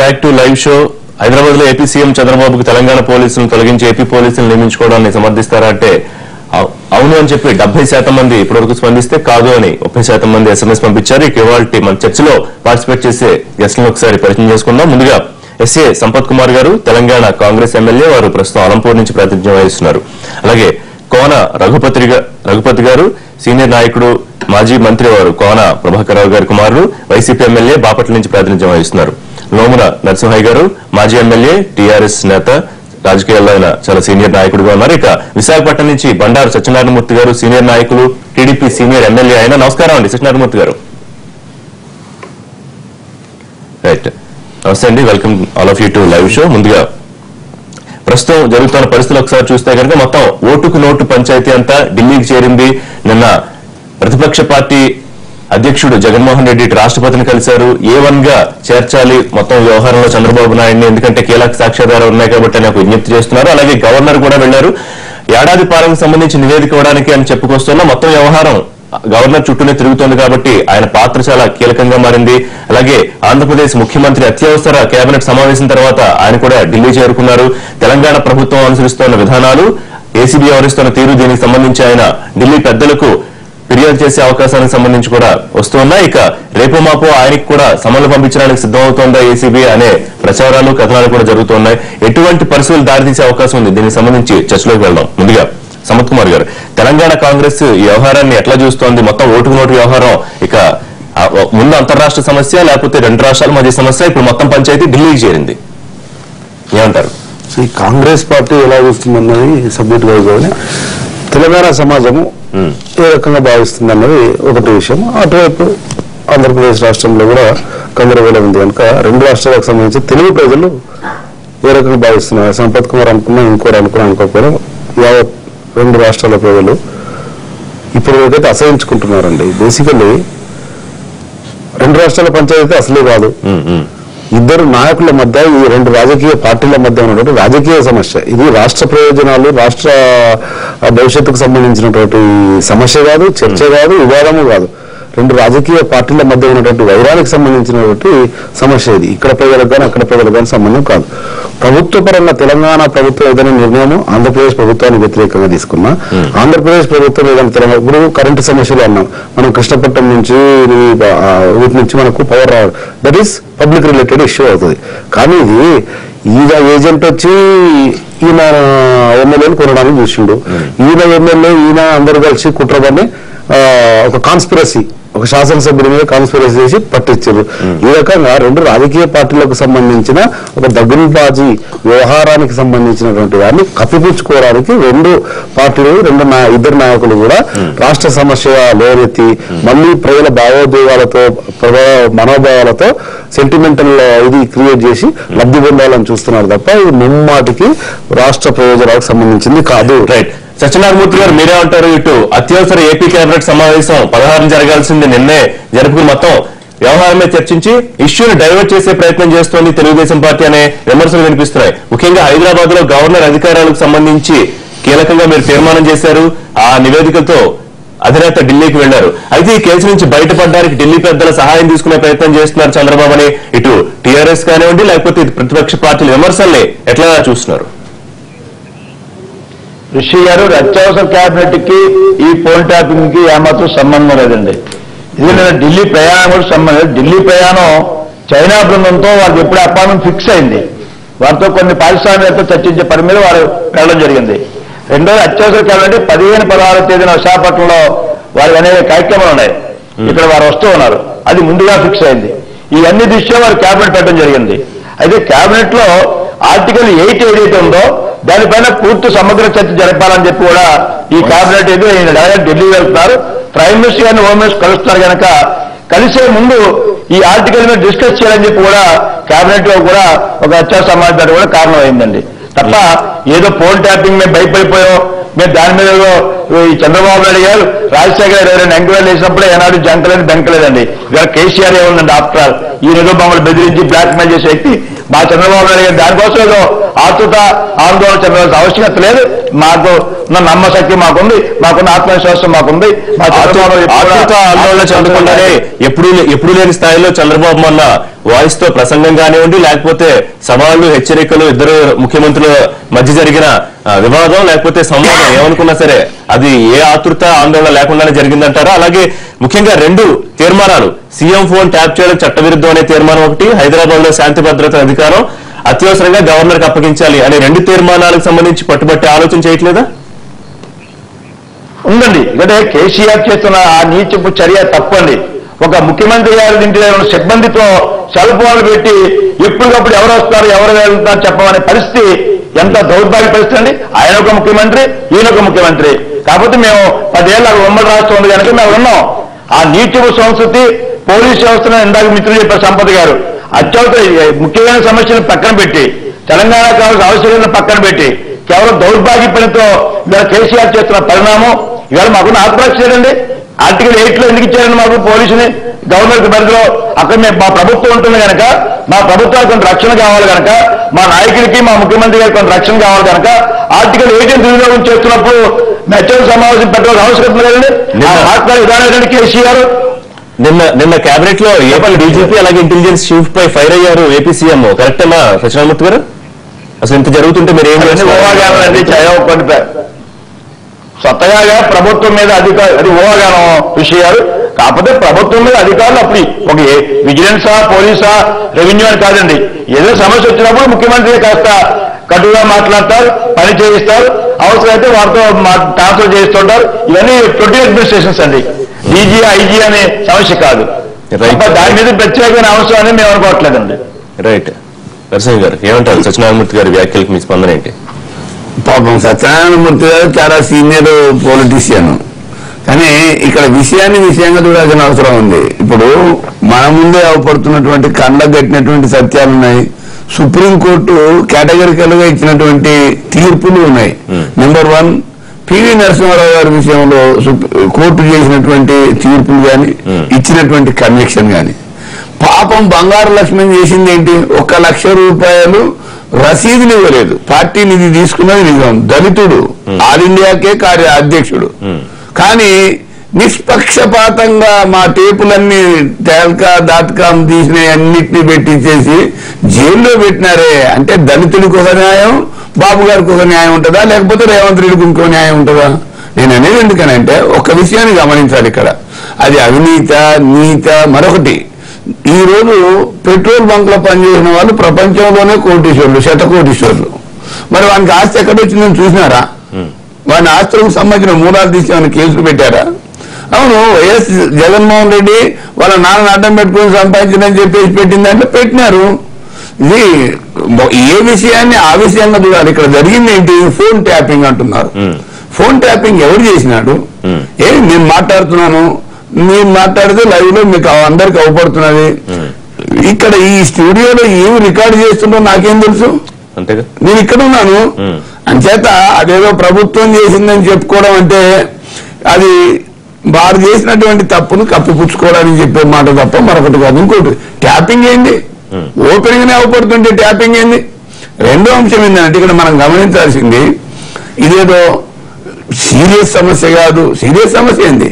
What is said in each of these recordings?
Back to live show. Hyderabad లో AP CM చంద్రబాబుకు తెలంగాణ పోలీసులను తొలగించి ఏపీ పోలీసులను నియమించుకోవడాన్ని సమర్థిస్తారా అంటే అవును అని చెప్పి 70% మంది ఇప్పటివరకు స్పందిస్తే కాదు అని 30% మంది SMS పంపించారు. ఇవాళ మన చర్చలో పార్టిసిపేట్ చేసే గెస్టులను ఒకసారి పరిచయం చేసుకుందాం. ముందుగా ఎస్ఏ సంపత్ కుమార్ గారు, తెలంగాణ కాంగ్రెస్ ఎమ్మెల్యే, వారు ప్రస్తుతం అలంపూర్ నుంచి ప్రాతినిధ్యం వహిస్తున్నారు. అలాగే కోన రఘుపతి గారు, సీనియర్ నాయకుడు, మాజీ మంత్రి, వారు కోన ప్రభాకర్ రావు గారి కుమారుడు, వైసీపీ ఎమ్మెల్యే, బాపట్ల నుంచి ప్రాతినిధ్యం వహిస్తున్నారు. నోముల నరసింహయ్య గారు, మాజీ ఎమ్మెల్యే, టీఆర్ఎస్ నేత, రాజకీయాల్లో ఆయన చాలా సీనియర్ నాయకుడిగా ఉన్నారు. ఇక విశాఖపట్నం నుంచి బండారు సత్యనారాయణమూర్తి గారు, సీనియర్ నాయకులు, టీడీపీ సీనియర్ ఎమ్మెల్యే ఆయన. నమస్కారం అండి సత్యనారాయణమూర్తి గారు. రైట్, నమస్తే అండి, welcome all of you to live show. ముందుగా ప్రస్తుతం జరుగుతున్న పరిస్థితులు ఒకసారి చూస్తే కనుక మొత్తం ఓటుకు నోటు పంచాయతీ అంతా ఢిల్లీకి చేరింది. నిన్న ప్రతిపక్ష పార్టీ అధ్యక్షుడు జగన్మోహన్ రెడ్డి రాష్ట్రపతిని కలిశారు. A1 గా చేర్చాలి మొత్తం వ్యవహారంలో చంద్రబాబు నాయుడిని, ఎందుకంటే కీలక సాక్ష్యాధారాలు ఉన్నాయి కాబట్టి అని విజ్ఞప్తి చేస్తున్నారు. అలాగే గవర్నర్ కూడా వెళ్లారు. ఏడాది పాలనకు సంబంధించి నివేదిక ఇవ్వడానికి అని చెప్పుకొస్తున్నా మొత్తం వ్యవహారం గవర్నర్ చుట్టూనే తిరుగుతోంది కాబట్టి ఆయన పాత్ర చాలా కీలకంగా మారింది. అలాగే ఆంధ్రప్రదేశ్ ముఖ్యమంత్రి అత్యవసర కేబినెట్ సమావేశం తర్వాత ఆయన కూడా ఢిల్లీ చేరుకున్నారు. తెలంగాణ ప్రభుత్వం అనుసరిస్తున్న విధానాలు, ఏసీబీ వ్యవహరిస్తున్న తీరు, దీనికి సంబంధించి ఆయన ఢిల్లీ పెద్దలకు ఫిర్యాదు చేసే అవకాశానికి సంబంధించి కూడా వస్తున్నాయి. ఇక రేపు మాపో ఆయనకి కూడా సమన్లు పంపించడానికి సిద్ధమవుతోందా ఏసీబీ అనే ప్రచారాలు, కథనాలు కూడా జరుగుతున్నాయి. ఎటువంటి పరిస్థితులు దారితీసే అవకాశం ఉంది, దీనికి సంబంధించి చర్చలోకి వెళ్దాం. ముందుగా సంపత్ కుమార్ గారు, తెలంగాణ కాంగ్రెస్ ఈ వ్యవహారాన్ని ఎట్లా చూస్తోంది? మొత్తం ఓటుకు నోటు వ్యవహారం ఇక ముందు అంతర్రాష్ట్ర సమస్య, లేకపోతే రెండు రాష్ట్రాల మధ్య సమస్య, ఇప్పుడు మొత్తం పంచాయతీ ఢిల్లీకి చేరింది, ఏమంటారు? ఈ కాంగ్రెస్ పార్టీ ఎలా చూస్తుందన్నది సబ్జెక్ట్ వైజ్ తెలంగాణ సమాజము ఏ రకంగా భావిస్తుంది అన్నది ఒకటి విషయం. అటువైపు ఆంధ్రప్రదేశ్ రాష్ట్రంలో కూడా గందరగోళం ఉంది కనుక రెండు రాష్ట్రాలకు సంబంధించి తెలుగు ప్రజలు ఏ రకంగా భావిస్తున్నారు? సంపత్ కుమార్ అనుకున్నా, ఇంకోరు అనుకోకపోయినా యావత్ రెండు రాష్ట్రాల ప్రజలు ఇప్పుడు ఏదైతే అసహించుకుంటున్నారండి. బేసికల్లీ రెండు రాష్ట్రాల పంచాయతీ అసలే కాదు, ఇద్దరు నాయకుల మధ్య, ఈ రెండు రాజకీయ పార్టీల మధ్య ఉన్నటువంటి రాజకీయ సమస్య. ఇది రాష్ట్ర ప్రయోజనాలు, రాష్ట్ర భవిష్యత్తుకు సంబంధించినటువంటి సమస్య కాదు, చర్చ కాదు, వివాదము కాదు. రెండు రాజకీయ పార్టీల మధ్య ఉన్నటువంటి వైరానికి సంబంధించినటువంటి సమస్య ఇది. ఇక్కడ ప్రజలకు కానీ అక్కడ ప్రజలకు కానీ సంబంధం కాదు. ప్రభుత్వ పరంగా తెలంగాణ ప్రభుత్వం ఏదైనా నిర్ణయం ఆంధ్రప్రదేశ్ ప్రభుత్వానికి వ్యతిరేకంగా తీసుకున్నా, ఆంధ్రప్రదేశ్ ప్రభుత్వం ఏదైనా తెలంగాణ, ఇప్పుడు కరెంటు సమస్యలు అన్నాం మనం, కృష్ణపట్నం నుంచి వీటి నుంచి మనకు పవర్ రావడం, that is public related issue అవుతుంది. కానీ ఇది ఈయన ఏజెంట్ వచ్చి ఈయన ఎమ్మెల్యేలు కొనడానికి చూసిండు, ఈయన ఎమ్మెల్యే ఈయన అందరూ కలిసి కుట్రబని ఒక కాన్స్పిరసీ, ఒక శాసనసభ్యుడి మీద కాన్స్పిరసీ చేసి పట్టించారు. ఈ రకంగా రెండు రాజకీయ పార్టీలకు సంబంధించిన ఒక దగులుబాజీ వ్యవహారానికి సంబంధించినటువంటి వారిని కప్పిపుచ్చుకోవడానికి రెండు పార్టీలు, ఇద్దరు నాయకులు కూడా రాష్ట్ర సమస్య లేవనెత్తి మళ్ళీ ప్రజల భావోద్వేగాలతో, మనోభావాలతో సెంటిమెంటల్ ఇది క్రియేట్ చేసి లబ్ధి పొందాలని చూస్తున్నారు తప్ప ఇది ముమ్మాటికి రాష్ట్ర ప్రయోజనాలకు సంబంధించింది కాదు. రైట్, సత్యనారాయణమూర్తి గారు మీరేమంటారు? ఇటు అత్యవసర ఏపీ కేబినెట్ సమావేశం 16 జరగాల్సింది నిన్నే జరుపుకుని మొత్తం వ్యవహారమే చర్చించి ఇష్యూని డైవర్ట్ చేసే ప్రయత్నం చేస్తోంది తెలుగుదేశం పార్టీ అనే విమర్శలు వినిపిస్తున్నాయి. ముఖ్యంగా హైదరాబాద్ లో గవర్నర్ అధికారాలకు సంబంధించి కీలకంగా మీరు తీర్మానం చేశారు. ఆ నివేదికతో అధినేత ఢిల్లీకి వెళ్లారు. అయితే ఈ కేసు నుంచి బయటపడడానికి ఢిల్లీ పెద్దల సహాయం తీసుకునే ప్రయత్నం చేస్తున్నారు చంద్రబాబు అని ఇటు టీఆర్ఎస్ కానివ్వండి, లేకపోతే ఇటు ప్రతిపక్ష పార్టీల విమర్శల్ని ఎట్లా చూస్తున్నారు? ఋషి గారు, అత్యవసర క్యాబినెట్ కి ఈ పోల్ ట్యాపింగ్ కి ఏమాత్రం సంబంధం లేదండి. ఇది నేను ఢిల్లీ ప్రయాణం కూడా సంబంధం. ఢిల్లీ ప్రయాణం చైనా బృందంతో వాళ్ళకి ఎప్పుడు అపాయింట్మెంట్ ఫిక్స్ అయింది. వారితో కొన్ని పారిశ్రామికతో చర్చించే పని మీద వారు వెళ్ళడం జరిగింది. రెండోది అత్యవసర క్యాబినెట్ 15-16 తేదీన విశాఖపట్నంలో వారికి అనేక కార్యక్రమాలు ఉన్నాయి. ఇక్కడ వారు వస్తూ ఉన్నారు, అది ముందుగా ఫిక్స్ అయింది. ఈ అన్ని దృష్ట్యా వారు క్యాబినెట్ పెట్టడం జరిగింది. అయితే క్యాబినెట్ లో ఆర్టికల్ 8 ఏదైతే ఉందో దానిపైన పూర్తి సమగ్ర చర్చ జరపాలని చెప్పి కూడా ఈ క్యాబినెట్ ఏదో డైరెక్ట్ ఢిల్లీ వెళ్తున్నారు. ప్రైమ్ మినిస్టర్ గారిని హోమ్ మినిస్టర్ కలుస్తున్నారు కనుక కలిసే ముందు ఈ ఆర్టికల్ మీద డిస్కస్ చేయాలని చెప్పి కూడా క్యాబినెట్ లో కూడా ఒక అత్యవసర సమావేశం కూడా కారణమైందండి. తప్ప ఏదో పోల్ ట్యాపింగ్ మేము భయపడిపోయాం, మేము దాని మీద ఈ చంద్రబాబు నాయుడు గారు రాజశేఖర గారు ఎంక్వైరీ చేసినప్పుడే ఏనాడు జంకలేదు బెంకలేదండి. ఇవాళ కేసీఆర్ ఏముందండి? ఆఫ్టర్ ఆల్ ఈయన ఏదో మమ్మల్ని బెదిరించి బ్లాక్ మెయిల్ చేసే వ్యక్తి మా చంద్రబాబు నాయుడు గారు. దానికోసం ఏదో ఆతృత ఆందోళన చెందాల్సిన అవసరత లేదు. మాకు ఉన్న నమ్మశక్తి మాకుంది, మాకున్న ఆత్మవిశ్వాసం మాకుంది. మా ఆందోళన చెందకుండానే ఎప్పుడు లేని స్థాయిలో చంద్రబాబు మొన్న వాయిస్ తో ప్రసంగం కానివ్వండి, లేకపోతే సవాళ్లు హెచ్చరికలు, ఇద్దరు ముఖ్యమంత్రుల మధ్య జరిగిన వివాదం లేకపోతే సంవాదం ఏమనుకున్నా సరే అది ఏ ఆతృత ఆందోళన లేకుండానే జరిగిందంటారా? అలాగే ముఖ్యంగా 2 తీర్మానాలు, సీఎం ఫోన్ ట్యాప్ చేయడం చట్టవిరుద్ధం అనే తీర్మానం ఒకటి, హైదరాబాద్ లో శాంతి భద్రత అధికారం అత్యవసరంగా గవర్నర్ కి అప్పగించాలి అనే 2 తీర్మానాలకు సంబంధించి పట్టుబట్టే ఆలోచన చేయట్లేదా? ఉందండి. ఇక్కడ కేసీఆర్ చేస్తున్న ఆ నీచపు చర్య తప్పండి. ఒక ముఖ్యమంత్రి గారి ఇంటిలో సిబ్బందితో సెల్ ఫోన్లు పెట్టి ఎప్పటికప్పుడు ఎవరు వస్తారు ఎవరు వెళ్తారు చెప్పమనే పరిస్థితి ఎంత దౌర్భాగ్య పరిస్థితి అండి. ఆయన ఒక ముఖ్యమంత్రి, ఈయన ఒక ముఖ్యమంత్రి. కాకపోతే మేము 10 ఏళ్ళ ఉమ్మడి రాష్ట్రం ఉంది కనుక మేము ఉన్నాం. ఆ నీచపు సంస్కృతి పోలీస్ వ్యవస్థను ఇందాక మిత్రులు చెప్పారు సంపత్ గారు, అత్యవసర ముఖ్యమైన సమస్యలను పక్కన పెట్టి, తెలంగాణ కావాల్సిన ఆవశ్యకతలను పక్కన పెట్టి కేవలం దౌర్భాగ్య పనితో ఇవాళ కేసీఆర్ చేస్తున్న పరిణామం ఇవాళ మాకున్న ఆత్మరక్ష లేదండి. ఆర్టికల్ 8లో ఎందుకు ఇచ్చారండి మాకు పోలీసుని గవర్నర్ పరిధిలో? అక్కడ మా ప్రభుత్వం ఉంటుంది కనుక, మా ప్రభుత్వానికి కొంత రక్షణ కావాలి కనుక, మా నాయకుడికి మా ముఖ్యమంత్రి గారికి కొంత రక్షణ కావాలి కనుక ఆర్టికల్ 8 దుర్వినియోగం చేస్తున్నప్పుడు మెచ్చల సమావేశం పెట్టాల్సిన అవసరం లేదండి. మాట్లాడే విధానం ఏంటంటే కేసీఆర్ నిన్న కేబినెట్ లో ఏపీ డీజీపీ అలాగే ఇంటెలిజెన్స్ చీఫ్ పై ఫైర్ అయ్యారు ఏపీ సీఎం, కరెక్టేనా సత్యనారాయణమూర్తి గారు? అసలు ఇంత జరుగుతుంటే మీరు ఏం చేస్తారు? స్వతహాగా ప్రభుత్వం మీద అది ఊహాగానం విషయాలు. కాకపోతే ప్రభుత్వం మీద అధికారులు అప్పుడు ఒక విజిలెన్సా, పోలీసా, రెవెన్యూ అని కాదండి. ఏదో సమస్య వచ్చినప్పుడు ముఖ్యమంత్రి కాస్త కటుగా మాట్లాడతారు, పని చేయిస్తారు, అవసరమైతే వారితో ట్రాన్స్ఫర్ చేస్తుంటారు. ఇవన్నీ ప్రొటీ అడ్మినిస్ట్రేషన్స్ అండి. డీజీ, ఐజీ అనే సమస్య కాదు. దాని మీద ప్రత్యేకమైన అవసరం అని మేము అనుకోవట్లేదండి. రైట్. నరసింహ గారు ఏమంటారు? సత్యనారాయణమూర్తి గారి వ్యాఖ్యలకు మీ స్పందన ఏంటి? పాపం సత్యనారాయణమూర్తి గారు చాలా సీనియర్ పొలిటీషియన్, కానీ ఇక్కడ విషయంగా చూడాల్సిన అవసరం ఉంది. ఇప్పుడు మన ముందే అవపడుతున్నటువంటి కళ్ళకు కట్టినటువంటి సత్యాలు ఉన్నాయి. సుప్రీంకోర్టు కేటగిరికల్ గా ఇచ్చినటువంటి తీర్పులు ఉన్నాయి. నెంబర్ 1, పివి నరసింహారావు గారి విషయంలో కోర్టు చేసినటువంటి తీర్పులు కానీ, ఇచ్చినటువంటి కన్విక్షన్ కానీ. పాపం బంగారు లక్ష్మణ్ చేసింది ఏంటి? 1 లక్ష రూపాయలు రసీదులు ఇవ్వలేదు. పార్టీ నిధి తీసుకున్నది నిజం, దళితుడు, ఆల్ ఇండియాకే అధ్యక్షుడు. కానీ నిష్పక్షపాతంగా మా టేపులన్నీ taalka.com తీసినవి అన్నిటినీ పెట్టించేసి జైల్లో పెట్టినారే. అంటే దళితుడికి ఒక న్యాయం, బాబు గారికి ఒక న్యాయం ఉంటుందా, లేకపోతే రేవంత్ రెడ్డికి ఇంకో న్యాయం ఉంటుందా? నేను అనేది ఎందుకనంటే ఒక విషయాన్ని గమనించాలి ఇక్కడ. అది అవినీత, నీత. మరొకటి, ఈ రోజు పెట్రోల్ బంక్ లో పనిచేసిన వాళ్ళు ప్రపంచంలోనే కోటీశ్వరులు, శతకోటీశ్వరులు. మరి వానికి ఆస్తి ఎక్కడ వచ్చిందని చూసినారా? వాని ఆస్తులకు సంబంధించిన మూలాలు తీసి ఏమైనా కేసులు పెట్టారా? అవును, వైఎస్ జగన్మోహన్ రెడ్డి వాళ్ళ నాన్న అడ్డం పెట్టుకుని సంపాదించిందని చెప్పేసి పెట్టిందంటే పెట్టినారు. ఇది ఏ విషయాన్ని ఆ విషయంగా చూడాలి. ఇక్కడ జరిగింది ఏంటి? ఫోన్ ట్యాపింగ్ అంటున్నారు. ఫోన్ ట్యాపింగ్ ఎవరు చేసినాడు? నేను మాట్లాడుతున్నాను, మీరు మాట్లాడితే లైవ్ లో మీకు అందరికి అవపడుతున్నది. ఇక్కడ ఈ స్టూడియోలో ఏమి రికార్డు చేస్తుందో నాకేం తెలుసు? నేను ఇక్కడ ఉన్నాను. అంచేత అదేదో ప్రభుత్వం చేసిందని చెప్పుకోవడం అంటే అది వారు చేసినటువంటి తప్పును కప్పిపుచ్చుకోవడానికి చెప్పే మాట తప్ప మరొకటి కాదు. ఇంకోటి, ట్యాపింగ్ ఏంది? ఓపెనింగ్ నే అవపడుతుంటే ట్యాపింగ్ ఏంది? రెండో అంశం ఏంటంటే ఇక్కడ మనం గమనించాల్సింది, ఇదేదో సీరియస్ సమస్య కాదు. సీరియస్ సమస్య ఏంది?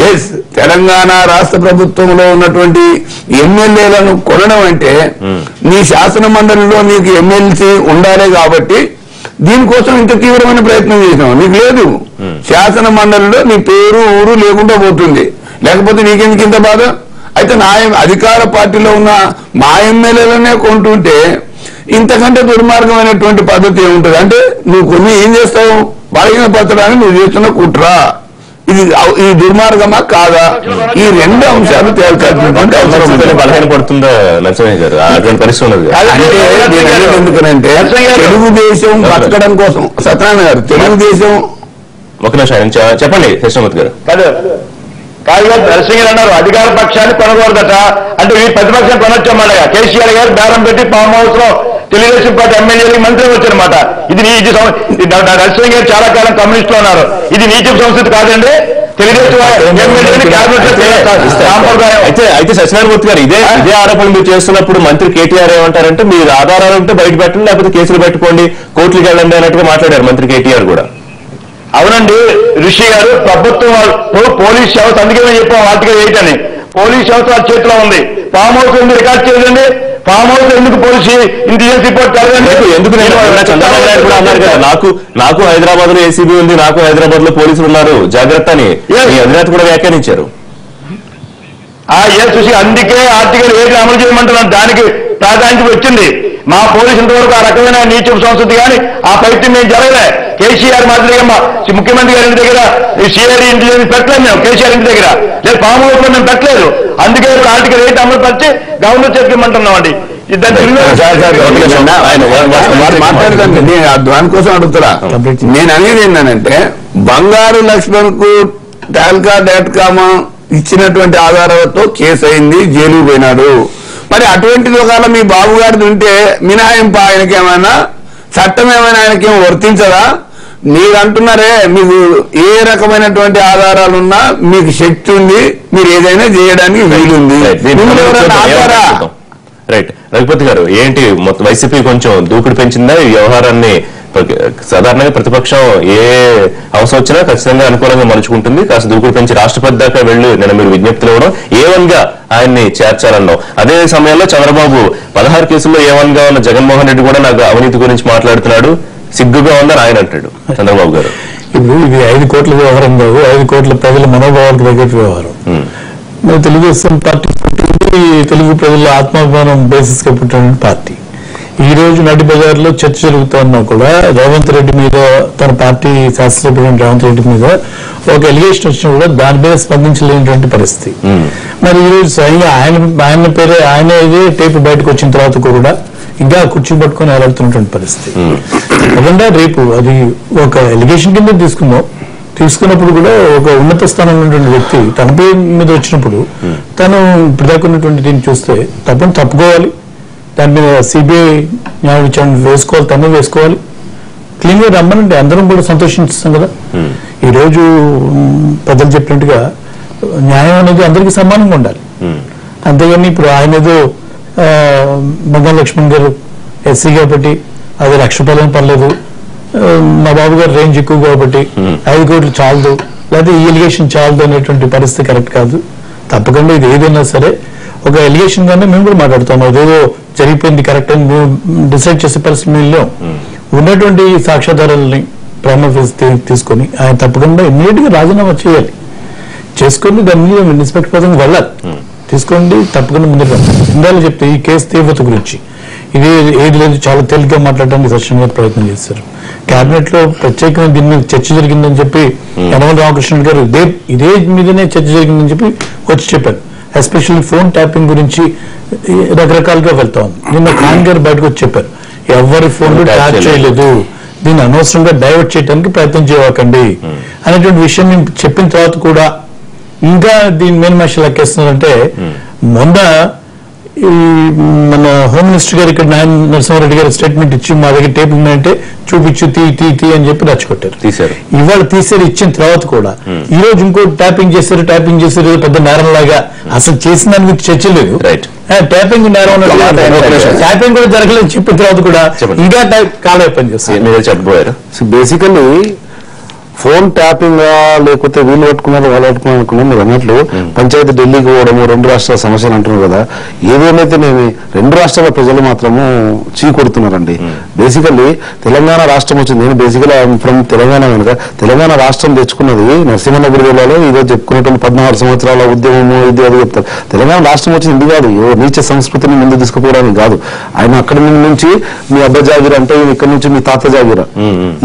ఎస్, తెలంగాణ రాష్ట్ర ప్రభుత్వంలో ఉన్నటువంటి ఎమ్మెల్యేలను కొనడం అంటే నీ శాసన మండలిలో నీకు ఎమ్మెల్సీ ఉండాలి కాబట్టి దీనికోసం ఇంత తీవ్రమైన ప్రయత్నం చేసినావు. నీకు లేదు, శాసన మండలిలో నీ పేరు ఊరు లేకుండా పోతుంది. లేకపోతే నీకెందుకు ఇంత బాధ? అయితే నా అధికార పార్టీలో ఉన్న మా ఎమ్మెల్యేలనే కొంటుంటే ఇంతకంటే దుర్మార్గమైనటువంటి పద్ధతి ఏముంటుంది? అంటే నువ్వు కొన్ని ఏం చేస్తావు? బలహీనపరచడానికి నువ్వు చేస్తున్న కుట్ర. ఇది దుర్మార్గమా కాదా? ఈ 2 అంశాలు తేల్చాల్సినటువంటి అవసరం. బలహీనపడుతుందా నరసింహ గారు? అటువంటి పరిస్థితి ఉన్నది. అంటే ఎందుకనంటే తెలుగుదేశం బతకడం కోసం సత్యనారాయణ గారు తెలుగుదేశం. ఒక నిమిషం చెప్పండి కృష్ణమూర్తి గారు. కాదు, నరసింహ గారు అన్నారు అధికార పక్షాన్ని కొనకూడదట. అంటే ఈ ప్రతిపక్షం కొనొచ్చమాట. కేసీఆర్ గారు బేరం పెట్టి ఫామ్ హౌస్ లో తెలుగుదేశం పార్టీ ఎమ్మెల్యేలకు మంత్రి వచ్చారన్నమాట. ఇది నీతి నరసింహ గారు చాలా కాలం కమ్యూనిస్ట్ లో ఉన్నారు. ఇది నీతి సంస్కృతి కాదండి. తెలుగుదేశం అయితే సత్యనారాయణమూర్తి గారు ఇదే ఆరోపణలు మీరు చేస్తున్నప్పుడు మంత్రి కేటీఆర్ ఏమంటారంటే మీరు ఆధారాలు ఉంటే బయట పెట్టండి, లేకపోతే కేసులు పెట్టుకోండి, కోర్టులకు వెళ్ళండి అన్నట్టుగా మాట్లాడారు మంత్రి కేటీఆర్ కూడా. అవునండి ఋషి గారు, ప్రభుత్వం పోలీస్ వ్యవస్థ అందుకే మేము చెప్పాం ఆర్టికల్ 8 అని. పోలీస్ వ్యవస్థ వాళ్ళ చేతిలో ఉంది. ఫామ్ హౌస్ ఎందుకు రికార్డ్ చేయదండి? ఫామ్ హౌస్ ఎందుకు పోలీసు ఇంటెలిజెన్స్ రిపోర్ట్ జరగండి? ఎందుకు చంద్రబాబు నాయుడు కూడా అన్నారు కదా, నాకు హైదరాబాద్ లో ఏసీబీ ఉంది, నాకు హైదరాబాద్ లో పోలీసులు ఉన్నారు, జాగ్రత్త అని అధినేత కూడా వ్యాఖ్యానించారు. చూసి అందుకే ఆర్టికల్ 7 అమలు చేయమంటున్నాను. దానికి ప్రాధాన్యత వచ్చింది. మా పోలీసు ఇంతవరకు ఆ రకమైన నీచ సంస్కృతి కానీ ఆ ప్రయత్నం మేము జరగలే. కేసీఆర్ మాదిరిగా మా ముఖ్యమంత్రి గారి ఇంటి దగ్గర సిఐడి ఇంటెలిజెన్స్ పెట్టలేదు మేము. కేసీఆర్ ఇంటి దగ్గర లేదు, ఫామ్ హౌస్ లో మేము పెట్టలేదు. అందుకే ఆర్టికల్ 8 అమలు పరిచి గవర్నర్ చెప్పమంటున్నామండి. దానికోసం అడుగుతారా? నేను అనేది ఏంటంటే బంగారు లక్ష్మణ్ కు టాల్కా.com ఇచ్చినటువంటి ఆధారాలతో కేసు అయింది, జైలుకు పోయినాడు. మరి అటువంటి ఒకవేళ మీ బాబు గారిది ఉంటే మినహాయింపు ఆయనకి ఏమైనా చట్టం ఏమైనా ఆయనకేం వర్తించదా? మీరు అంటున్నారే మీకు ఏ రకమైనటువంటి ఆధారాలున్నా మీకు శక్తి ఉంది, మీరు ఏదైనా చేయడానికి వీలుంది. రైట్. రఘుపతి గారు, ఏంటి మొత్తం వైసీపీ కొంచెం దూకుడు పెంచిందా ఈ వ్యవహారాన్ని? సాధారణంగా ప్రతిపక్షం ఏ అవసరం వచ్చినా ఖచ్చితంగా అనుకూలంగా మలుచుకుంటుంది. కాస్త దూకుడు పెంచి రాష్ట్రపతి దాకా వెళ్లి నేను మీరు విజ్ఞప్తులు ఇవ్వడం, A1 గా ఆయన్ని చేర్చాలన్నాం. అదే సమయంలో చంద్రబాబు 16 కేసుల్లో A1 గా ఉన్న జగన్మోహన్ రెడ్డి కూడా నాకు అవినీతి గురించి మాట్లాడుతున్నాడు, సిగ్గుగా ఉందని ఆయన అంటాడు చంద్రబాబు గారు. ఇప్పుడు ఇది 5 కోట్ల వ్యవహారం కాదు, 5 కోట్ల ప్రజల మనోభావాలకు దగ్గర వ్యవహారం. తెలుగుదేశం పార్టీ తెలుగు ప్రజల ఆత్మాభిమానం బేసిస్ గా పుట్టిన పార్టీ. ఈ రోజు నడి బజార్లో చర్చ జరుగుతున్నా కూడా రేవంత్ రెడ్డి మీద, తన పార్టీ శాసనసభ్యుడు రేవంత్ రెడ్డి మీద ఒక ఎలిగేషన్ వచ్చినా కూడా దాని మీద స్పందించలేనటువంటి పరిస్థితి. మరి ఈ రోజు స్వయంగా ఆయన పేరే ఆయన ఇదే టేపు బయటకు వచ్చిన తర్వాత కూడా ఇంకా కుర్చీ పట్టుకొని ఎలాడుతున్నటువంటి పరిస్థితి. కాకుండా రేపు అది ఒక ఎలిగేషన్ కింద తీసుకున్నప్పుడు కూడా ఒక ఉన్నత స్థానంలో ఉన్నటువంటి వ్యక్తి తన పేరు మీద వచ్చినప్పుడు తను ఇప్పటిదాకున్నటువంటి దీన్ని చూస్తే తప్పుకోవాలి, దాని మీద సిబిఐ న్యాయ విచారణ వేసుకోవాలి, తను వేసుకోవాలి, క్లీన్ గా రమ్మనంటే అందరం కూడా సంతోషిస్తాం కదా. ఈ రోజు పెద్దలు చెప్పినట్టుగా న్యాయం అనేది అందరికీ సమానంగా ఉండాలి. అంతేగాని ఇప్పుడు ఆయన ఏదో బంగారు లక్ష్మణ్ గారు ఎస్సీ కాబట్టి అది 1,00,000 రూపాయలు పర్లేదు, మా బాబు గారు రేంజ్ ఎక్కువ కాబట్టి 5 కోట్లు చాలదు, లేదా ఈ ఎలిగేషన్ చాలదు అనేటువంటి పరిస్థితి కరెక్ట్ కాదు. తప్పకుండా ఇది ఏదైనా సరే ఒక ఎలిగేషన్ గానే మేము కూడా మాట్లాడుతాం. అదేదో జరిగిపోయింది కరెక్ట్ అని మేము డిసైడ్ చేసే పరిస్థితి మేము ఉన్నటువంటి సాక్ష్యాధారాలని ప్రైమరీ తీసుకొని ఆయన తప్పకుండా ఇమ్మీడియట్ గా రాజీనామా చేయాలి, చేసుకొని దాని మీద నిష్పక్షపాతంగా వెళ్ళాలి, తీసుకోండి, తప్పకుండా ముందుకు రండి. ఇందాక చెప్తే ఈ కేసు తీవ్రత గురించి ఇది ఏది లేదు, చాలా తేలిగ్గా మాట్లాడడానికి సత్యం గారు ప్రయత్నం చేశారు. కేబినెట్ లో ప్రత్యేకంగా దీని మీద చర్చ జరిగిందని చెప్పి యనమల రామకృష్ణ గారు ఇదే మీదనే చర్చ జరిగిందని చెప్పి వచ్చి చెప్పారు. ఎస్పెషల్లీ ఫోన్ ట్యాపింగ్ గురించి రకరకాలుగా వెళ్తా ఉంది. నిన్న ఖాన్ గారు బయటకు వచ్చి చెప్పారు, ఎవరి ఫోన్లు ట్యాప్ చేయలేదు, దీన్ని అనవసరంగా డైవర్ట్ చేయడానికి ప్రయత్నం చేయకండి అనేటువంటి విషయం మేము చెప్పిన తర్వాత కూడా ఇంకా దీని మెయిన్ మనిషి లెక్కేస్తున్నారంటే, మొన్న ఈ మన హోమ్ మినిస్టర్ గారు ఇక్కడ నరసింహారెడ్డి గారు స్టేట్మెంట్ ఇచ్చి మా దగ్గర టేప్ ఉన్నాయంటే చూపించు తీ అని చెప్పి రచ్చగొట్టారు. ఇవాళ తీసారు, ఇచ్చిన తర్వాత కూడా ఈ రోజు ఇంకో ట్యాపింగ్ చేశారు పెద్ద నేరం లాగా. అసలు చేసిన దాని గురించి చర్చ లేదు. ట్యాపింగ్ నేరం ట్యాపింగ్ కూడా జరగలేదు చెప్పిన తర్వాత కూడా ఇంకా కాలే పని చేస్తారు. చెప్పబోయారు బేసికల్లీ ఫోన్ ట్యాపింగ్ లేకపోతే వీళ్ళు పట్టుకున్నారు వాళ్ళు పట్టుకున్నారు అనుకున్నాం. మీరు అన్నట్లు పంచాయతీ ఢిల్లీకి పోవడము, 2 రాష్ట్రాల సమస్యలు అంటున్నారు కదా. ఏదేమైతేనేమి 2 రాష్ట్రాల ప్రజలు మాత్రము కొడుతున్నారండి. బేసికల్లీ తెలంగాణ రాష్ట్రం వచ్చింది. నేను బేసికలీ ఫ్రమ్ తెలంగాణ కనుక తెలంగాణ రాష్ట్రం తెచ్చుకున్నది నరసింహనగర్ జిల్లాలో ఈరోజు చెప్పుకునేటువంటి 14 సంవత్సరాల ఉద్యమము ఇది అది చెప్తారు. తెలంగాణ రాష్ట్రం వచ్చింది ఇది కాదు, నీచ సంస్కృతిని ముందు తీసుకుపోవడానికి కాదు. ఆయన అక్కడి నుంచి మీ అబ్బ జాగిర అంటే ఇక్కడ నుంచి మీ తాత జాగిర,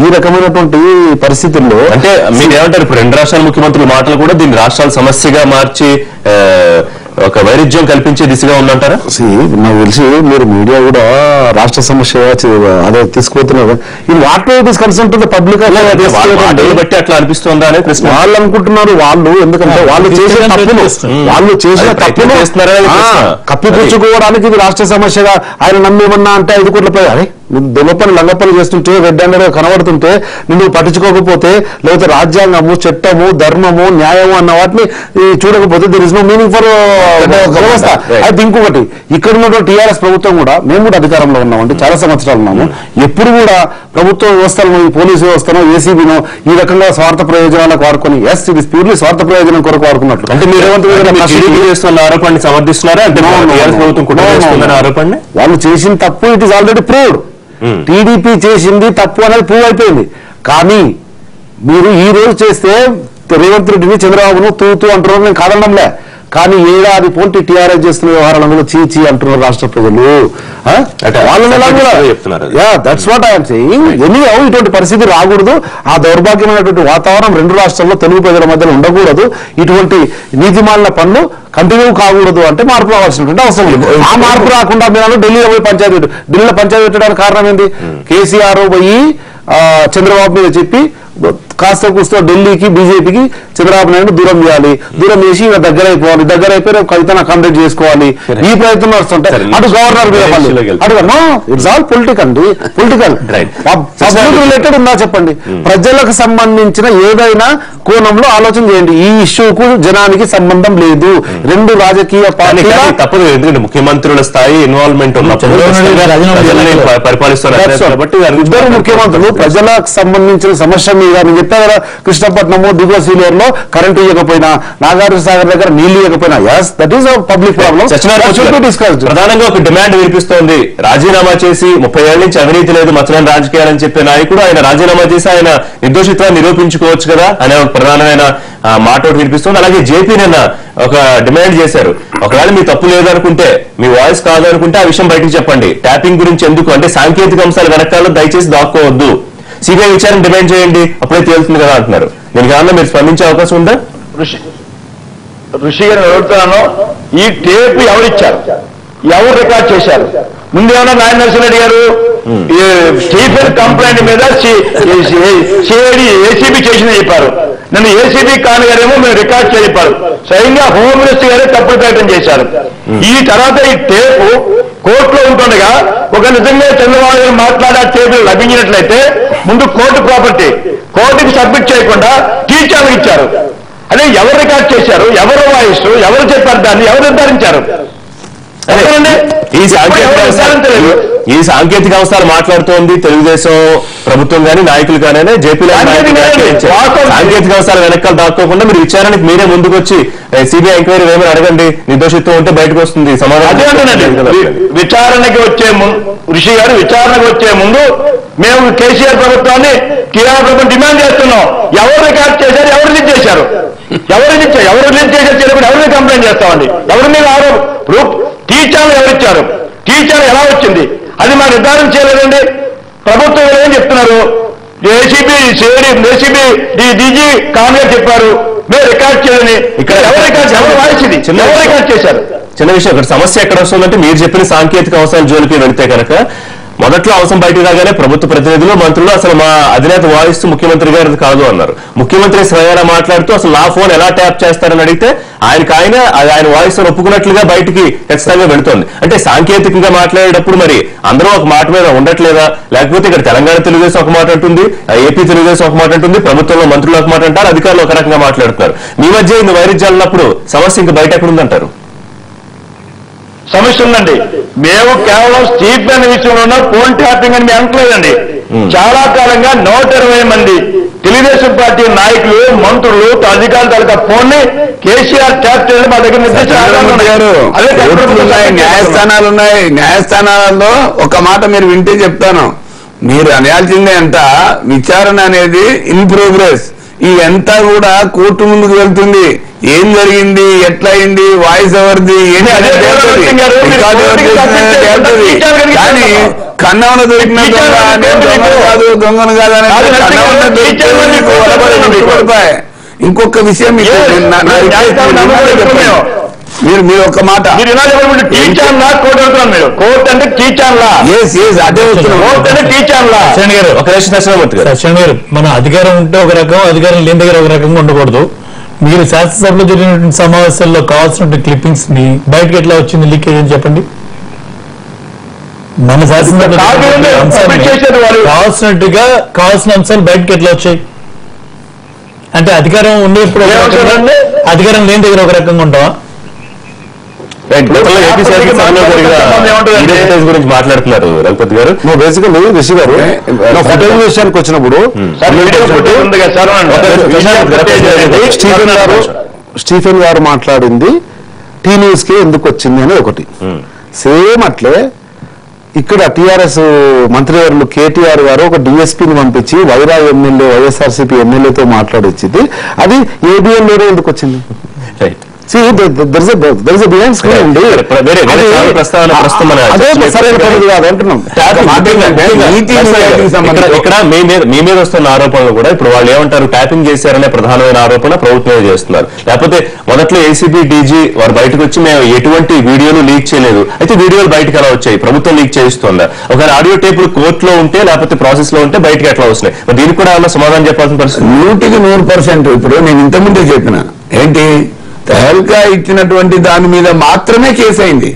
ఈ రకమైనటువంటి పరిస్థితుల్లో అంటే మీరు ఏమంటారు? ఇప్పుడు 2 రాష్ట్రాల ముఖ్యమంత్రుల మాటలు కూడా దీన్ని రాష్ట్రాల సమస్యగా మార్చి ఒక వైరుధ్యం కల్పించే దిశగా ఉందంటారా? నాకు తెలిసి మీరు మీడియా కూడా రాష్ట్ర సమస్య అదే తీసుకుపోతున్నారు. ఈ what is concern to the public బట్టి అట్లా అనిపిస్తుందా అనే ప్రశ్న వాళ్ళు అనుకుంటున్నారు. వాళ్ళు ఎందుకంటే వాళ్ళు చేసిన తప్పులు కప్పిపుచ్చుకోవడానికి ఇది రాష్ట్ర సమస్యగా ఆయన నమ్మేమన్నా అంటే 5 కోట్ల అరే దొంగపని లంగపని చేస్తుంటే రెడ్ హ్యాండెడ్ గా కనబడుతుంటే నిన్ను పట్టించుకోకపోతే, లేకపోతే రాజ్యాంగము, చట్టము, ధర్మము, న్యాయము అన్న వాటిని చూడకపోతే there is no meaning for వ్యవస్థ. అయితే ఇంకొకటి ఇక్కడ ఉన్నటువంటి టీఆర్ఎస్ ప్రభుత్వం కూడా మేము కూడా అధికారంలో ఉన్నామండి, చాలా సంవత్సరాలు ఉన్నాము. ఎప్పుడు కూడా ప్రభుత్వ వ్యవస్థలను, పోలీసు వ్యవస్థను, ఏసీబీను ఈ రకంగా స్వార్థ ప్రయోజనాలకు వాడుకొని, ఎస్ ఇది ప్యూర్లీ స్వార్థ ప్రయోజనం కొరకు వాడుకున్నట్లు. అంటే మీరు చేస్తున్న ఆరోపణని సమర్థిస్తున్నారా? అంటే ప్రభుత్వం కూడా ఆరోపణ వాళ్ళు చేసిన తప్పు it is already proved. TDP చేసింది తప్పు అనేది ప్రూవ్ అయిపోయింది. కానీ మీరు ఈ రోజు చేస్తే రేవంత్ రెడ్డిని, చంద్రబాబును తూతూ అంటున్నారు, నేను కాదనడంలే. కానీ ఏడాది పోటీ టీఆర్ఎస్ చేస్తున్న వ్యవహారాలను కూడా చీచి అంటున్నారు రాష్ట్ర ప్రజలు. That's what I'm saying. Anyhow ఇటువంటి పరిస్థితి రాకూడదు. ఆ దౌర్భాగ్యమైనటువంటి వాతావరణం రెండు రాష్ట్రాల్లో తెలుగు ప్రజల మధ్యలో ఉండకూడదు. ఇటువంటి నీతిమాలిన పనులు కంటిన్యూ కాకూడదు. అంటే మార్పు రావాల్సినటువంటి అవసరం లేదు. ఆ మార్పు రాకుండా మీరు ఢిల్లీలో పోయి పంచాయతీ, ఢిల్లీలో పంచాయతీ పెట్టడానికి కారణం ఏంటి? కేసీఆర్ పోయి చంద్రబాబు మీద చెప్పి కాస్త కూస్తో ఢిల్లీకి, బీజేపీకి చంద్రబాబు నాయుడు దూరం చేయాలి, దూరం చేసి దగ్గర అయిపోవాలి, దగ్గర అయిపోయి కవిత అకామిడేట్ చేసుకోవాలి. ఈ ప్రయత్నం వస్తుంటే అటు గవర్నర్ మీద అడుగు. ఇట్స్ ఆల్ పొలిటికల్ అండి, పొలిటికల్. పబ్లిక్ రిలేటెడ్ ఉందా చెప్పండి. ప్రజలకు సంబంధించిన ఏదైనా కోణంలో ఆలోచన చేయండి. ఈ ఇష్యూకు జనానికి సంబంధం లేదు. రెండు రాజకీయ పార్టీలు తప్పదు, ఎందుకంటే ముఖ్యమంత్రుల స్థాయి ఇన్వాల్వ్మెంట్ పరిపాలిస్తున్నారు కాబట్టి ఇద్దరు ముఖ్యమంత్రులు ప్రజలకు సంబంధించిన సమస్య మీద. నేను చెప్పా కదా, కృష్ణపట్నము దిగువ సీనియర్ లో కరెంటు ఇవ్వకపోయినా, నాగార్జున సాగర్ దగ్గర నీళ్లు ఇవ్వకపోయినా, yes that is public problem. ప్రధానంగా ఒక డిమాండ్ వినిపిస్తోంది. రాజీనామా చేసి 30 ఏళ్ల నుంచి అవినీతి లేదు, మచ్చలేని రాజకీయాలని చెప్పే నాయకుడు ఆయన రాజీనామా చేసి ఆయన నిర్దోషిత్వాన్ని నిరూపించుకోవచ్చు కదా అనే ప్రధానమైన మాట వినిపిస్తుంది. అలాగే జేపీ నిన్న ఒక డిమాండ్ చేశారు, ఒకవేళ మీ తప్పు లేదనుకుంటే, మీ వాయిస్ కాదనుకుంటే ఆ విషయం బయటకు చెప్పండి. ట్యాపింగ్ గురించి ఎందుకు అంటే సాంకేతిక అంశాలు వెనకాల దయచేసి దాక్కోవద్దు, సిబిఐ విచారణ డిమాండ్ చేయండి, అప్పుడే తేలుతుంది కదా అంటున్నారు. దీనికి ఏమన్నా మీరు స్పందించే అవకాశం ఉందా? ఋషి గారిని అడుగుతున్నాను, ఈ టేప్ ఎవరిచ్చారు, ఎవరు రికార్డ్ చేశారు? ముందేమన్నా నాయన నరసింహరెడ్డి గారు స్టీఫెన్ కంప్లైంట్ మీద సిఐడి ఏసీబీ చేసిందని చెప్పారు. నన్ను ఏసీబీ ఖాన్ గారేమో మేము రికార్డ్ చేయపారు. స్వయంగా హోమ్ మినిస్టర్ గారే తప్పుడు ప్రకటన చేశారు. ఈ తర్వాత ఈ టేపు కోర్టులో ఉంటుండగా ఒక నిజంగా చంద్రబాబు గారు మాట్లాడే టేపులు లభించినట్లయితే ముందు కోర్టు ప్రాపర్టీ, కోర్టుకి సబ్మిట్ చేయకుండా టీచర్లకు ఇచ్చారు. అదే ఎవరు రికార్డ్ చేశారు, ఎవరు వాయిస్, ఎవరు చెప్పారు, దాన్ని ఎవరు నిర్ధారించారు? ఈ సాంకేతిక అంశాలు మాట్లాడుతోంది తెలుగుదేశం ప్రభుత్వం కానీ నాయకులు కానీ జేపీలో సాంకేతిక అంశాలు వెనకాల దాక్కోకుండా మీరు విచారణకు మీరే ముందుకు వచ్చి సిబిఐ ఎంక్వైరీ ఏమైనా అడగండి, నిర్దోషిత్వం ఉంటే బయటకు వస్తుంది సమాధానం. విచారణకి వచ్చే ముందు ఋషి గారు విచారణకు వచ్చే ముందు మేము కేసీఆర్ ప్రభుత్వాన్ని టీఆర్ ప్రభుత్వం డిమాండ్ చేస్తున్నాం. ఎవరు రికార్డ్ చేశారు, ఎవరు రిలీజ్ చేశారు, ఎవరు రిలీజ్ చేశారు చేయకుండా ఎవరిని కంప్లైంట్ చేస్తామండి, ఎవరి మీద ఆరోపణ? టీచర్లు ఎవరిచ్చారు, టీచర్ ఎలా వచ్చింది, అది మా నిర్ధారణ చేయలేదండి. ప్రభుత్వం ఏం చెప్తున్నారు, ఏసీబీ డీజీ కాంగ్రెస్ చెప్పారు మేము రికార్డ్ చేయని. ఇక్కడ ఎవరు రికార్డ్, ఎవరు వాయిస్ ఇది, ఎవరు రికార్డ్ చేశారు? చిన్న విషయం, ఇక్కడ సమస్య ఎక్కడ వస్తుందంటే మీరు చెప్పిన సాంకేతిక అంశాల జోలికి వెళితే కనుక మొదట్లో అవసరం బయటకు రాగానే ప్రభుత్వ ప్రతినిధులు, మంత్రులు అసలు మా అధినేత వాయిస్ ముఖ్యమంత్రి గారిది కాదు అన్నారు. ముఖ్యమంత్రి స్వయంగా మాట్లాడుతూ అసలు నా ఫోన్ ఎలా ట్యాప్ చేస్తారని అడిగితే ఆయన వాయిస్ ఒప్పుకున్నట్లుగా బయటికి ఖచ్చితంగా వెళుతోంది. అంటే సాంకేతికంగా మాట్లాడేటప్పుడు మరి అందరూ ఒక మాట మీద ఉండట్లేదా? లేకపోతే ఇక్కడ తెలంగాణ తెలుగుదేశం ఒక మాట అంటుంది, ఏపీ తెలుగుదేశం ఒక మాట అంటుంది, ప్రభుత్వంలో మంత్రులు ఒక మాట అంటారు, అధికారులు ఒక రకంగా మాట్లాడుతున్నారు. మీ మధ్య ఇన్ని వైరుధ్యాలు ఉన్నప్పుడు సమస్య ఇంకా బయట ఎక్కడుందంటారు? సమస్య ఉందండి. మేము కేవలం స్టీఫెన్ విషయంలో ఫోన్ ట్యాపింగ్ అని మేము అనట్లేదండి. చాలా కాలంగా 120 మంది తెలుగుదేశం పార్టీ నాయకులు, మంత్రులు, అధికారుల తాలూకా ఫోన్ ని కేసీఆర్ ట్యాప్ చేయడం మా దగ్గర న్యాయస్థానాలు ఉన్నాయి. న్యాయస్థానాలలో ఒక మాట మీరు వింటే చెప్తాను, మీరు అనాల్సిందే అంట విచారణ అనేది ఇన్ ప్రోగ్రెస్. ఇదంతా కూడా కోర్టు ముందుకు వెళ్తుంది. ఏం జరిగింది, ఎట్లా అయింది, వాయిస్ ఎవరిది, కానీ కన్నవన దొరికిన దొంగను కాదని. ఇంకొక విషయం మీరు ఒక మాట టీచర్ లా కోర్టు వెళ్తున్నాం. మీరు కోర్టు అంటే టీచర్ లా, అదే కోర్టు అంటే టీచర్ లా. సత్యనారాయణ గారు, మన అధికారం ఉంటే ఒక రకం, అధికారం లేని దగ్గర ఒక రకంగా ఉండకూడదు. మీరు శాసనసభలో జరిగినటువంటి సమావేశాల్లో కావాల్సిన క్లిప్పింగ్స్ ని బయటకు ఎట్లా వచ్చింది లీకేజ్ అని చెప్పండి. మన శాసనసభలో కావాల్సిన అంశాలు బయటకు ఎట్లా వచ్చాయి? అంటే అధికారం ఉండేప్పుడు అధికారం లేని దగ్గర ఒక రకంగా ఉంటావా? గురించి మాట్లాడుతున్నారు రఘుపతి గారు. బేసికల్లీ రిషి గారు ఫుటేజ్ విషయానికి వచ్చినప్పుడు స్టీఫెన్ గారు మాట్లాడింది టీ న్యూస్ కి ఎందుకు వచ్చింది అనేది ఒకటి. సేమ్ అట్లే ఇక్కడ టీఆర్ఎస్ మంత్రివర్యులు కేటీఆర్ గారు ఒక డిఎస్పీని పంపించి వైరా ఎమ్మెల్యే వైఎస్ఆర్సీపీ ఎమ్మెల్యేతో మాట్లాడొచ్చింది. అది ఏబిఎన్ లోనే ఎందుకు వచ్చింది? ఇక్కడ మీ మీద వస్తున్న ఆరోపణలు కూడా ఇప్పుడు వాళ్ళు ఏమంటారు, ట్యాపింగ్ చేశారనే ప్రధానమైన ఆరోపణ ప్రభుత్వమే చేస్తున్నారు. లేకపోతే మొదట్లో ఏసీబీ డీజీ వారు బయటకు వచ్చి మేము ఎటువంటి వీడియోలు లీక్ చేయలేదు, అయితే వీడియోలు బయటకు ఎలా వచ్చాయి, ప్రభుత్వం లీక్ చేయిస్తుందా? ఒకవేళ ఆడియో టేపులు కోర్టులో ఉంటే లేకపోతే ప్రాసెస్ లో ఉంటే బయటకు ఎట్లా వస్తున్నాయి? మరి దీనికి కూడా ఏమన్నా సమాధానం చెప్పాల్సిన పరిస్థితి. 100% ఇప్పుడు నేను ఇంతకుముందే చెప్పిన ఏంటి, తెహల్కా ఇచ్చినటువంటి దాని మీద మాత్రమే కేసు అయింది.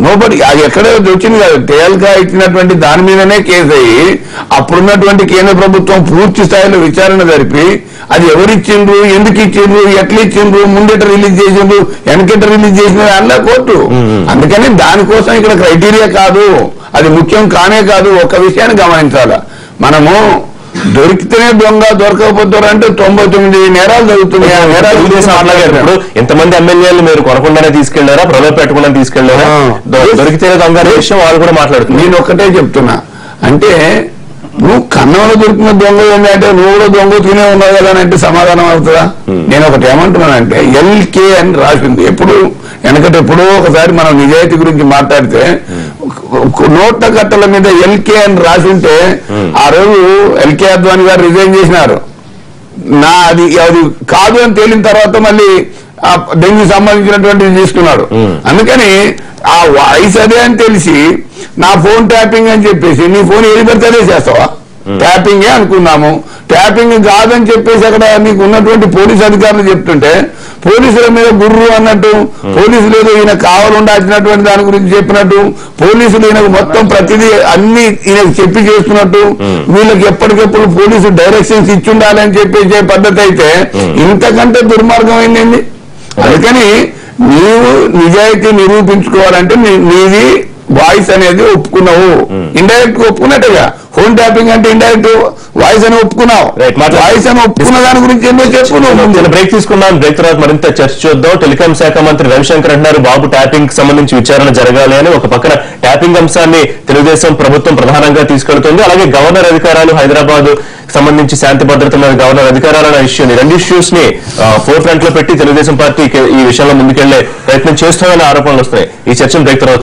నోబడి అది ఎక్కడ వచ్చింది కాదు, తెహల్కా ఇచ్చినటువంటి దాని మీదనే కేసు అయ్యి అప్పుడున్నటువంటి కేంద్ర ప్రభుత్వం పూర్తి స్థాయిలో విచారణ జరిపి అది ఎవరిచ్చిండ్రు, ఎందుకు ఇచ్చిండ్రు, ఎట్లా ఇచ్చిండ్రు, ముందట రిలీజ్ చేసిండ్రు, వెనకట రిలీజ్ చేసిన అలా కోర్టు. అందుకని దానికోసం ఇక్కడ క్రైటీరియా కాదు, అది ముఖ్యం కానే కాదు. ఒక విషయాన్ని గమనించాలా, మనము దొరికితేనే దొంగ, దొరకకపోతారు అంటే 99 నేరాలు జరుగుతున్నాయి. ఆ నేరాలు ఇప్పుడు ఎంతమంది ఎమ్మెల్యేలు మీరు కొనకుండానే తీసుకెళ్లారా, ప్రలోభ పెట్టకుండా తీసుకెళ్లారా, దొరికితేనే దొంగ అనే విషయం వాళ్ళు కూడా మాట్లాడుతున్నారు. నేను ఒక్కటే చెప్తున్నా, అంటే నువ్వు కన్నంలో దొరికిన దొంగ ఏంటంటే నువ్వు కూడా దొంగ తినే ఉన్నావు కదా అని అంటే సమాధానం అవుతుందా? నేను ఒకటి ఏమంటున్నానంటే ఎల్కే అని రాసింది. ఎప్పుడో ఒకసారి మనం నిజాయితీ గురించి మాట్లాడితే నోట్ల కట్టల మీద ఎల్కే అని రాసి ఉంటే ఆ రోజు ఎల్కే అద్వానీ గారు రిజైన్ చేసినారు. అది కాదు అని తేలిన తర్వాత మళ్ళీ డెంగ్యూ సంబంధించినటువంటిది తీసుకున్నాడు. అందుకని ఆ వాయిస్ అదే అని తెలిసి నా ఫోన్ ట్యాపింగ్ అని చెప్పేసి నీ ఫోన్ ఏది పెడితే అదే చేస్తావా? ట్యాపింగే అనుకున్నాము, ట్యాపింగ్ కాదని చెప్పేసి అక్కడ నీకు ఉన్నటువంటి పోలీసు అధికారులు చెప్తుంటే పోలీసుల మీద గుర్రు అన్నట్టు, పోలీసులు ఏదో ఈయన కావాలండాల్సినటువంటి దాని గురించి చెప్పినట్టు, పోలీసులు ఈయనకు మొత్తం ప్రతిదీ అన్ని ఈయనకు చెప్పి చేస్తున్నట్టు, వీళ్ళకి ఎప్పటికెప్పుడు పోలీసు డైరెక్షన్స్ ఇచ్చుండాలని చెప్పేసే పద్ధతి అయితే ఇంతకంటే దుర్మార్గం అయింది. అందుకని నీవు నిజాయితీ నిరూపించుకోవాలంటే నీది వాయిస్ అనేది ఒప్పుకున్నావు, ఇండైరెక్ట్ గా ఒప్పుకున్నట్టుగా. ఫోన్ ట్యాపింగ్ అంటే ఇండైరెక్ట్ వాయిస్ అని ఒప్పుకున్నావు, వాయిస్ అని ఒప్పుకున్న దాని గురించి ఏంటో చెప్పు. బ్రేక్ తీసుకున్నాం, బ్రేక్ తర్వాత మరింత చర్చ చూద్దాం. టెలికాం శాఖ మంత్రి రవిశంకర్ అంటున్నారు బాబు ట్యాపింగ్ సంబంధించి విచారణ జరగాలి అని. ఒక పక్కన ట్యాపింగ్ అంశాన్ని తెలుగుదేశం ప్రభుత్వం ప్రధానంగా తీసుకెళ్తుంది, అలాగే గవర్నర్ అధికారాలు హైదరాబాద్ సంబంధించి శాంతి భద్రత మీద గవర్నర్ అధికారాలన్న ఇష్యూని, రెండు ఇష్యూస్ ని ఫోర్ ఫ్రంట్ లో పెట్టి తెలుగుదేశం పార్టీ ఈ విషయంలో ముందుకెళ్లే ప్రయత్నం చేస్తుందనే ఆరోపణలు వస్తున్నాయి. ఈ చర్చను బ్రేక్ తర్వాత